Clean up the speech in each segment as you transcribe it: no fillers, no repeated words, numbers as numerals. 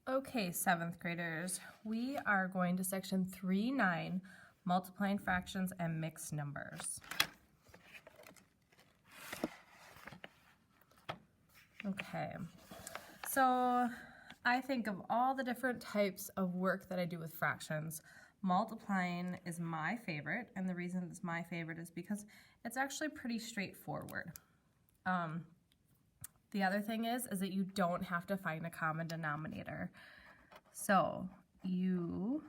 Okay, 7th graders, we are going to section 3.9, multiplying fractions and mixed numbers. Okay, so I think of all the different types of work that I do with fractions, multiplying is my favorite, and the reason it's my favorite is because it's actually pretty straightforward. The other thing is that you don't have to find a common denominator. So you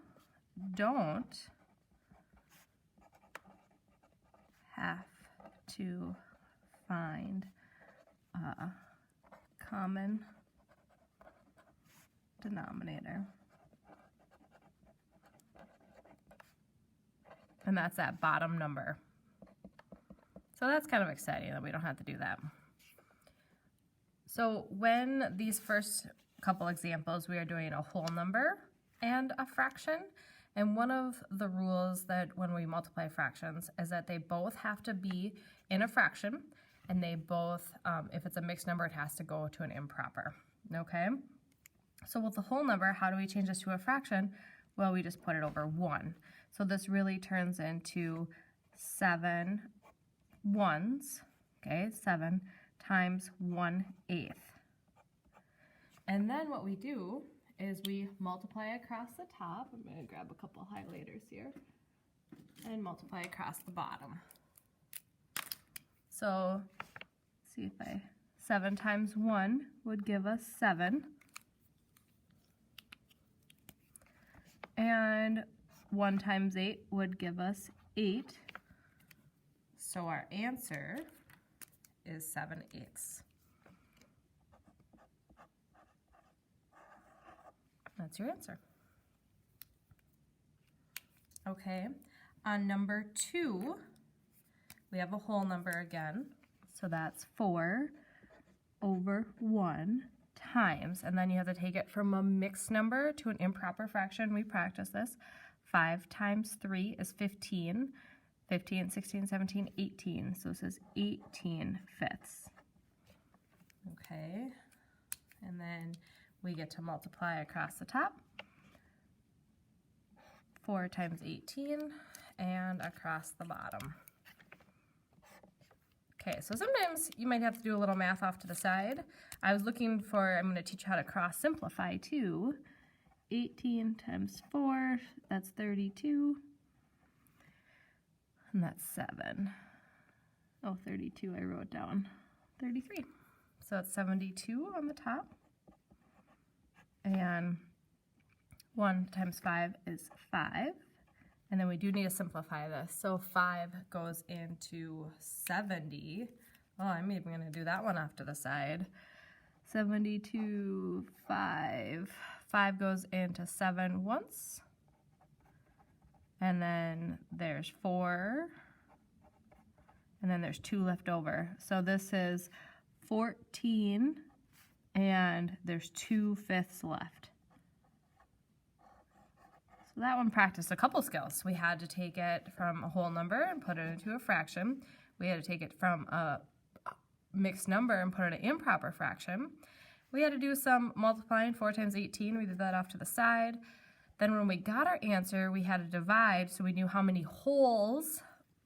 don't have to find a common denominator. And that's that bottom number. So that's kind of exciting that we don't have to do that. So when these first couple examples, we are doing a whole number and a fraction. And one of the rules that when we multiply fractions is that they both have to be in a fraction, and they both, if it's a mixed number, it has to go to an improper, okay? So with the whole number, how do we change this to a fraction? Well, we just put it over 1. So this really turns into 7 ones, okay, 7 times 1/8. And then what we do is we multiply across the top. I'm going to grab a couple highlighters here and multiply across the bottom. So see if 7 times 1 would give us 7. And 1 times 8 would give us 8. So our answer is 7/8. That's your answer. Okay, on number 2, we have a whole number again. So that's 4 over 1 times, and then you have to take it from a mixed number to an improper fraction. We practice this. 5 times 3 is 15. 15, 16, 17, 18. So this is 18/5. Okay, and then we get to multiply across the top. 4 times 18 and across the bottom. Okay, so sometimes you might have to do a little math off to the side. I'm going to teach you how to cross simplify too. 18 times 4, that's 32. And that's 7. Oh, 32 I wrote down. 33. So it's 72 on the top. And 1 times 5 is 5. And then we do need to simplify this. So 5 goes into 70. Oh, I'm even going to do that one off to the side. 72, 5. 5 goes into 7 once. And then there's 4. And then there's 2 left over. So this is 14. And there's 2/5 left. So that one practiced a couple skills. We had to take it from a whole number and put it into a fraction. We had to take it from a mixed number and put it in an improper fraction. We had to do some multiplying. 4 times 18, we did that off to the side. Then when we got our answer, we had to divide so we knew how many wholes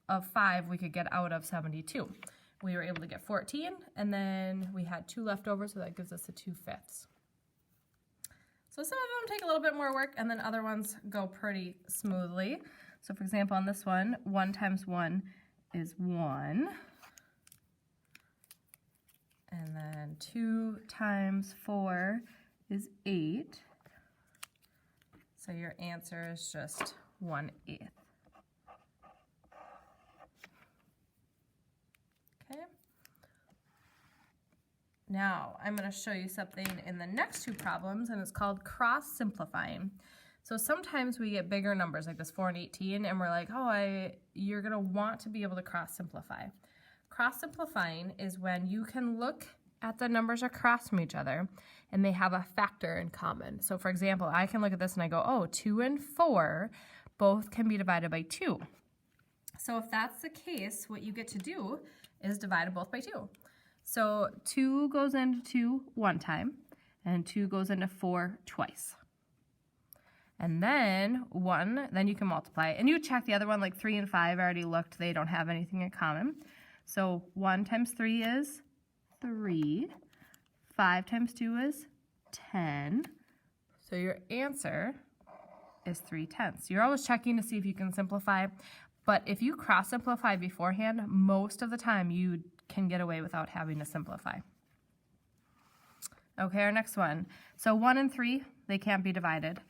of 5 we could get out of 72. We were able to get 14, and then we had 2 left over, so that gives us a 2/5. So some of them take a little bit more work, and then other ones go pretty smoothly. So for example, on this one, 1 times 1 is 1. And then 2 times 4 is 8. So your answer is just 1/8. Okay. Now I'm going to show you something in the next 2 problems, and it's called cross simplifying. So sometimes we get bigger numbers like this 4 and 18, and we're like, oh, you're going to want to be able to cross simplify. Cross simplifying is when you can look at the numbers across from each other and they have a factor in common. So for example, I can look at this and I go, oh, 2 and 4 both can be divided by 2. So if that's the case, what you get to do is divide them both by 2. So 2 goes into 2 one time, and 2 goes into 4 twice. And then 1, then you can multiply. And you check the other one, like 3 and 5 already looked, they don't have anything in common. So 1 times 3 is 3. 5 times 2 is 10. So your answer is 3/10. You're always checking to see if you can simplify, but if you cross simplify beforehand, most of the time you can get away without having to simplify. Okay, our next one. So 1 and 3, they can't be divided,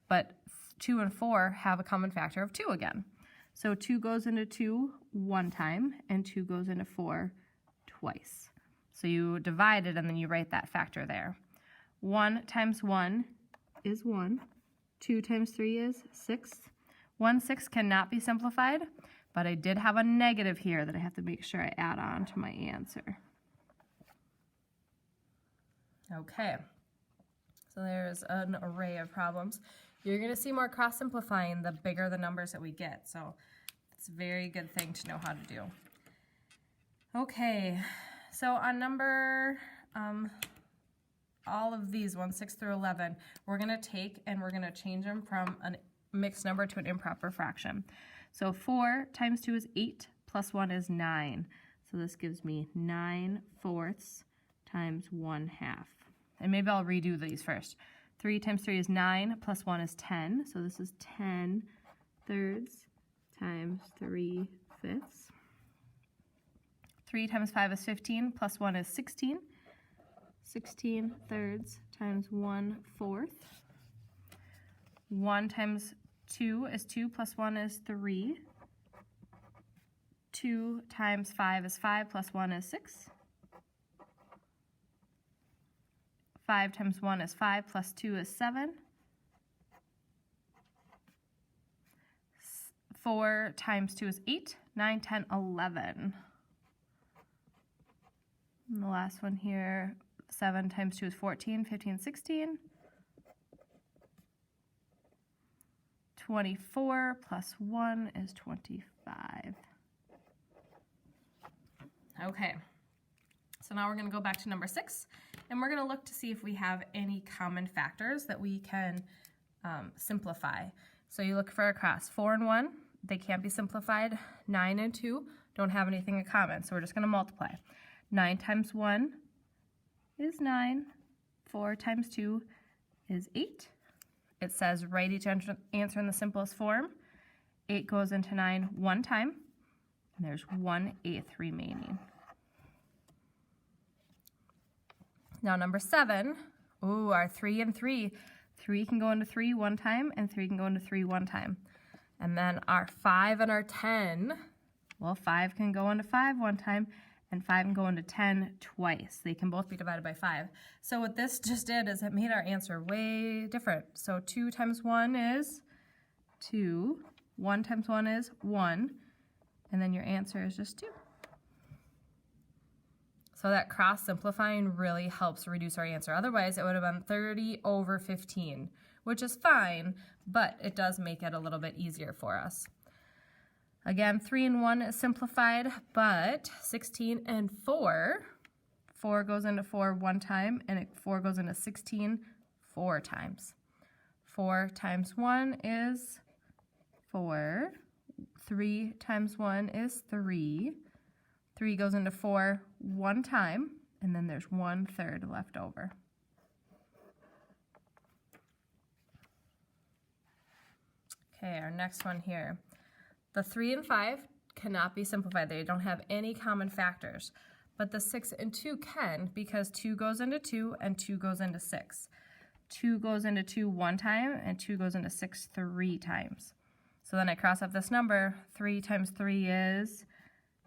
but 2 and 4 have a common factor of 2 again. So 2 goes into 2 one time, and 2 goes into 4 twice. So you divide it, and then you write that factor there. 1 times 1 is 1. 2 times 3 is 6. 1 6 cannot be simplified, but I did have a negative here that I have to make sure I add on to my answer. Okay, so there's an array of problems. You're going to see more cross-simplifying the bigger the numbers that we get, so it's a very good thing to know how to do. Okay, so on number, all of these, 1, 6 through 11, we're going to take and we're going to change them from a mixed number to an improper fraction. So 4 times 2 is 8, plus 1 is 9. So this gives me 9/4 times 1/2. And maybe I'll redo these first. 3 times 3 is 9, plus 1 is 10. So this is 10/3 times 3/5. 3 times 5 is 15, plus 1 is 16. 16/3 times 1/4. 1 times 2 is 2, plus 1 is 3. 2 times 5 is 5, plus 1 is 6. 5 times 1 is 5, plus 2 is 7. 4 times 2 is 8, 9, 10, 11. And the last one here, 7 times 2 is 14, 15, 16. 24 plus 1 is 25. Okay, so now we're going to go back to number 6, and we're going to look to see if we have any common factors that we can simplify. So you look for a cross. 4 and 1, they can't be simplified. 9 and 2 don't have anything in common, so we're just going to multiply. 9 times 1 is 9. 4 times 2 is 8. It says write each answer in the simplest form. 8 goes into 9 one time, and there's 1/8 remaining. Now number 7, ooh, our 3 and 3. 3 can go into 3 one time, and 3 can go into 3 one time. And then our 5 and our 10, well, 5 can go into 5 one time, and 5 can go into 10 twice. They can both be divided by 5. So what this just did is it made our answer way different. So 2 times 1 is 2. 1 times 1 is 1. And then your answer is just 2. So that cross-simplifying really helps reduce our answer. Otherwise, it would have been 30/15, which is fine, but it does make it a little bit easier for us. Again, 3 and 1 is simplified, but 16 and 4, 4 goes into 4 one time, and 4 goes into 16 4 times. 4 times 1 is 4. 3 times 1 is 3. 3 goes into 4 one time, and then there's 1/3 left over. Okay, our next one here. The 3 and 5 cannot be simplified. They don't have any common factors. But the 6 and 2 can, because 2 goes into 2 and 2 goes into 6. 2 goes into 2 one time, and 2 goes into 6 3 times. So then I cross off this number. 3 times 3 is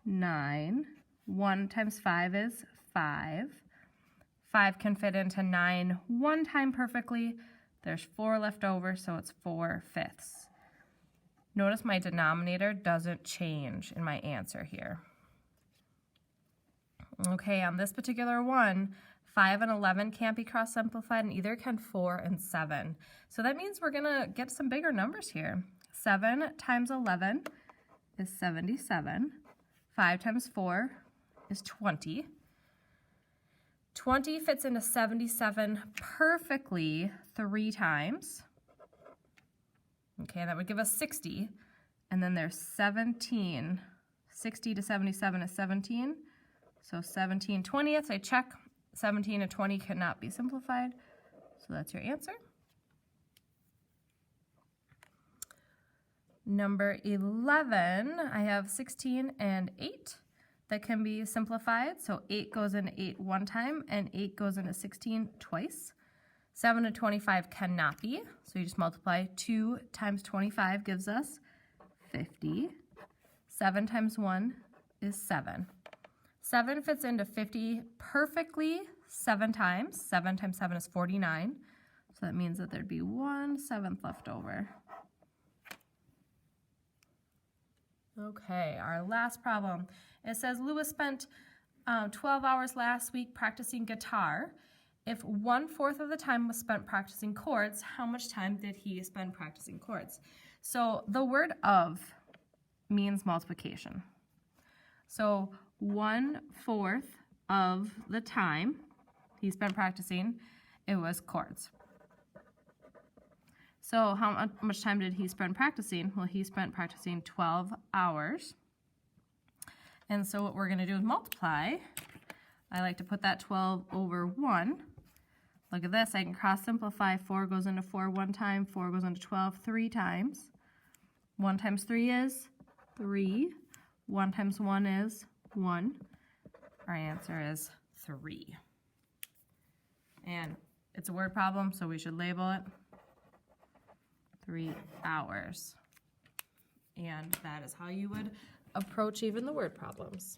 9. 1 times 5 is 5. 5 can fit into 9 one time perfectly. There's 4 left over, so it's 4/5. Notice my denominator doesn't change in my answer here. Okay, on this particular one, 5 and 11 can't be cross-simplified, and either can 4 and 7. So that means we're going to get some bigger numbers here. 7 times 11 is 77. 5 times 4 is 20. 20 fits into 77 perfectly 3 times. Okay, that would give us 60. And then there's 17. 60 to 77 is 17. So 17 20ths, I check. 17 and 20 cannot be simplified. So that's your answer. Number 11, I have 16 and 8 that can be simplified. So 8 goes into 8 one time, and 8 goes into 16 twice. 7 to 25 cannot be, so you just multiply. 2 times 25 gives us 50. 7 times 1 is 7. 7 fits into 50 perfectly 7 times. 7 times 7 is 49, so that means that there'd be 1/7 left over. Okay, our last problem. It says Lewis spent 12 hours last week practicing guitar. If 1/4 of the time was spent practicing chords, how much time did he spend practicing chords? So the word of means multiplication. So 1/4 of the time he spent practicing, it was chords. So how much time did he spend practicing? Well, he spent practicing 12 hours. And so what we're going to do is multiply. I like to put that 12 over 1. Look at this. I can cross simplify. 4 goes into 4 one time. 4 goes into 12 3 times. 1 times 3 is 3. 1 times 1 is 1. Our answer is 3. And it's a word problem, so we should label it 3 hours. And that is how you would approach even the word problems.